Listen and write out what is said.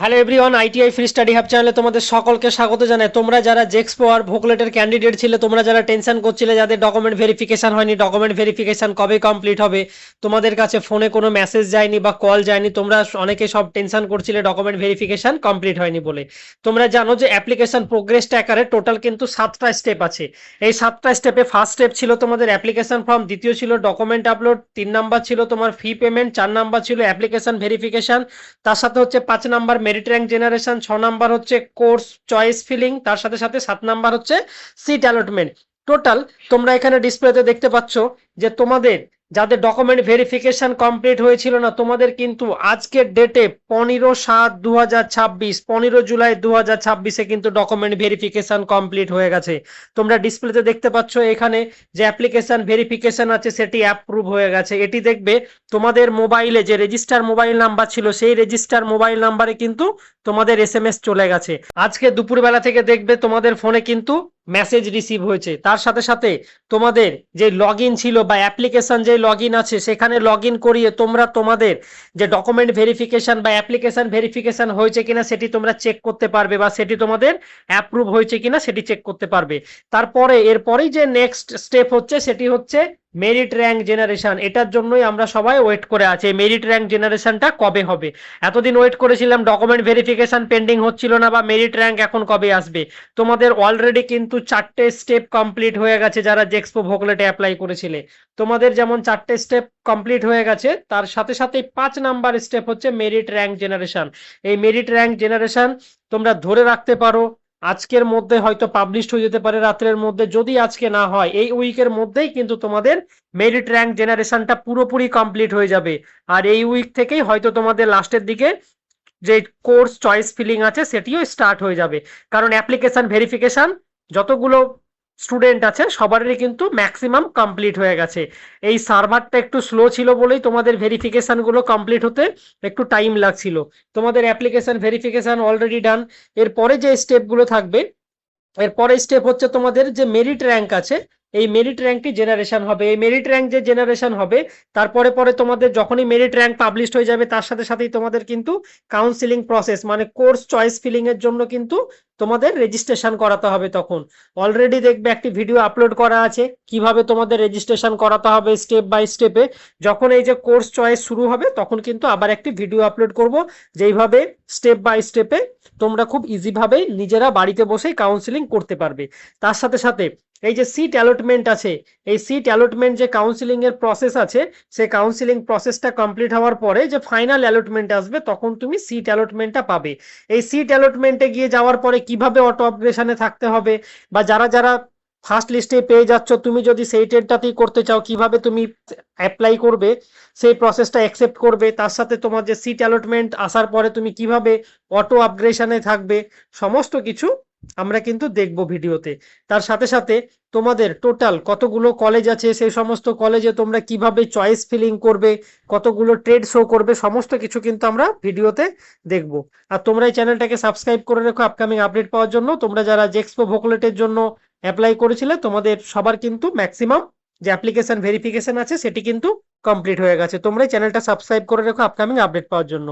Hello everyone, ITI free study hub চ্যানেলে তোমাদের সকলকে স্বাগত জানাই। তোমরা যারা জেক্সপো আর ভোকলেটের ক্যান্ডিডেট ছিলে, তোমরা যারা টেনশন করছিলে যাদের ডকুমেন্ট ভেরিফিকেশন হয়নি, ডকুমেন্ট ভেরিফিকেশন কবে কমপ্লিট হবে, তোমাদের কাছে ফোনে কোনো মেসেজ যায়নি বা কল যায়নি, তোমরা অনেকে সব টেনশন করছিলে ডকুমেন্ট ভেরিফিকেশন কমপ্লিট হয়নি বলে। তোমরা জানো যে অ্যাপ্লিকেশন প্রোগ্রেস ট্র্যাকারে টোটাল কিন্তু 7টা স্টেপ আছে। এই 7টা স্টেপে ফার্স্ট স্টেপ ছিল তোমাদের অ্যাপ্লিকেশন ফর্ম, দ্বিতীয় ছিল ডকুমেন্ট আপলোড, 3 নাম্বার ছিল তোমার ফি পেমেন্ট, 4 নাম্বার ছিল অ্যাপ্লিকেশন ভেরিফিকেশন, তার সাথে হচ্ছে 5 number merit rank generation, 6 number হচ্ছে কোর্স চয়েস ফিলিং, তার সাথে সাথে 7 নাম্বার হচ্ছে সিট অ্যালটমেন্ট। টোটাল তোমরা এখানে ডিসপ্লেতে দেখতে পাচ্ছ যে তোমাদের যাদের ডকুমেন্ট ভেরিফিকেশন কমপ্লিট হয়েছিল না, তোমাদের কিন্তু আজকের ডেটে 15/7/2026 15 জুলাই 2026-এ কিন্তু ডকুমেন্ট ভেরিফিকেশন কমপ্লিট হয়ে গেছে। তোমরা ডিসপ্লেতে দেখতে পাচ্ছ এখানে যে অ্যাপ্লিকেশন ভেরিফিকেশন আছে সেটি অ্যাপ্রুভ হয়ে গেছে। এটি দেখবে তোমাদের মোবাইলে যে রেজিস্টার মোবাইল নাম্বার ছিল সেই রেজিস্টার মোবাইল নাম্বারে কিন্তু তোমাদের এসএমএস চলে গেছে। আজকে দুপুরবেলা থেকে দেখবে তোমাদের ফোনে কিন্তু মেসেজ রিসিভ হয়েছে। তার সাথে সাথে তোমাদের যে লগ ইন ছিল বা অ্যাপ্লিকেশন যে লগ ইন আছে সেখানে লগ ইন করিয়ে তোমরা তোমাদের যে ডকুমেন্ট ভেরিফিকেশন বা অ্যাপ্লিকেশন ভেরিফিকেশন হয়েছে কিনা সেটি তোমরা চেক করতে পারবে বা সেটি তোমাদের অ্যাপ্রুভ হয়েছে কিনা সেটি চেক করতে পারবে। তারপরে এরপরেই যে নেক্সট স্টেপ হচ্ছে সেটি হচ্ছে মেরিট র্যাঙ্ক জেনারেশন। এটার জন্যই আমরা সবাই ওয়েট করে আছি, মেরিট র্যাঙ্ক জেনারেশনটা কবে হবে। এতদিন ওয়েট করেছিলাম, ডকুমেন্ট ভেরিফিকেশন পেন্ডিং হচ্ছিল না বা মেরিট র্যাঙ্ক এখন কবে আসবে। তোমাদের অলরেডি কিন্তু 4টে স্টেপ কমপ্লিট হয়ে গেছে যারা জেক্সপো ভোকলেটে অ্যাপ্লাই করেছিলে। তোমাদের যেমন 4টে স্টেপ কমপ্লিট হয়ে গেছে, তার সাথে সাথে 5 নাম্বার স্টেপ হচ্ছে মেরিট র্যাঙ্ক জেনারেশন। এই মেরিট র্যাঙ্ক জেনারেশন তোমরা ধরে রাখতে পারো আজকের মধ্যে হয়তো পাবলিশ হয়ে যেতে পারে রাত্রের মধ্যে, যদি আজকে না হয় এই উইকের মধ্যেই কিন্তু তোমাদের মেরিট র্যাঙ্ক জেনারেশনটা পুরোপুরি কমপ্লিট হয়ে যাবে। আর এই উইক থেকেই হয়তো তোমাদের লাস্টের দিকে যে কোর্স চয়েস ফিলিং আছে সেটিও স্টার্ট হয়ে যাবে। কারণ অ্যাপ্লিকেশন ভেরিফিকেশন যতগুলো স্টুডেন্ট আছে সবারই কিন্তু ম্যাক্সিমাম কমপ্লিট হয়ে গেছে। এই সার্ভারটা একটু স্লো ছিল বলেই তোমাদের ভেরিফিকেশন গুলো কমপ্লিট হতে একটু টাইম লাগছিল। তোমাদের অ্যাপ্লিকেশন ভেরিফিকেশন অলরেডি ডান। এরপরে যে স্টেপগুলো থাকবে, এরপরে স্টেপ হচ্ছে তোমাদের যে মেরিট র্যাঙ্ক আছে এই মেরিট র্যাঙ্কটি জেনারেশন হবে। এই মেরিট র্যাঙ্ক যে জেনারেশন হবে তারপরে পরে তোমাদের যখনই মেরিট র্যাঙ্ক পাবলিশ হয়ে যাবে তার সাথে সাথেই তোমাদের কিন্তু কাউন্সিলিং প্রসেস মানে কোর্স চয়েস ফিলিং এর জন্য কিন্তু তোমাদের রেজিস্ট্রেশন করাতে হবে। তখন অলরেডি দেখবে একটি ভিডিও আপলোড করা আছে কিভাবে তোমাদের রেজিস্ট্রেশন করাতে হবে স্টেপ বাই স্টেপে। যখন এই যে কোর্স চয়েস শুরু হবে তখন কিন্তু আবার একটি ভিডিও আপলোড করব যেইভাবে স্টেপ বাই স্টেপে তোমরা খুব ইজি ভাবে নিজেরা বাড়িতে বসেই কাউন্সিলিং করতে পারবে। তার সাথে সাথে এই যে সিট অ্যালটমেন্ট আছে, এই সিট অ্যালটমেন্ট যে কাউন্সিলিং এর প্রসেস আছে সেই কাউন্সিলিং প্রসেসটা কমপ্লিট হওয়ার পরে যে ফাইনাল অ্যালটমেন্ট আসবে তখন তুমি সিট অ্যালটমেন্টটা পাবে। এই সিট অ্যালটমেন্টে গিয়ে যাওয়ার পরে কিভাবে অটো আপগ্রেশনে থাকতে হবে বা যারা যারা ফার্স্ট লিস্টে পেয়ে যাচ্ছ তুমি যদি সেই ট্রেডটাতেই করতে চাও কিভাবে তুমি অ্যাপ্লাই করবে, সেই প্রসেসটা অ্যাকসেপ্ট করবে, তার সাথে তোমার যে সিট অ্যালটমেন্ট আসার পরে তুমি কিভাবে অটো আপগ্রেশনে থাকবে, সমস্ত কিছু আমরা কিন্তু দেখব ভিডিওতে। তার সাথে সাথে তোমাদের টোটাল কতগুলো কলেজ আছে সেই সমস্ত কলেজে তোমরা কিভাবে চয়েস ফিলিং করবে, কতগুলো ট্রেড শো করবে, সমস্ত কিছু কিন্তু আমরা ভিডিওতে দেখব। আর তোমরা এই চ্যানেলটাকে সাবস্ক্রাইব করে রেখো আপকামিং আপডেট পাওয়ার জন্য। তোমরা যারা জেক্সপো ভোকলেটের জন্য অ্যাপ্লাই করেছিলে তোমাদের সবার কিন্তু ম্যাক্সিমাম যে অ্যাপ্লিকেশন ভেরিফিকেশন আছে সেটি কিন্তু কমপ্লিট হয়ে গেছে। তোমরা এই চ্যানেলটা সাবস্ক্রাইব করে রেখো আপকামিং আপডেট পাওয়ার জন্য।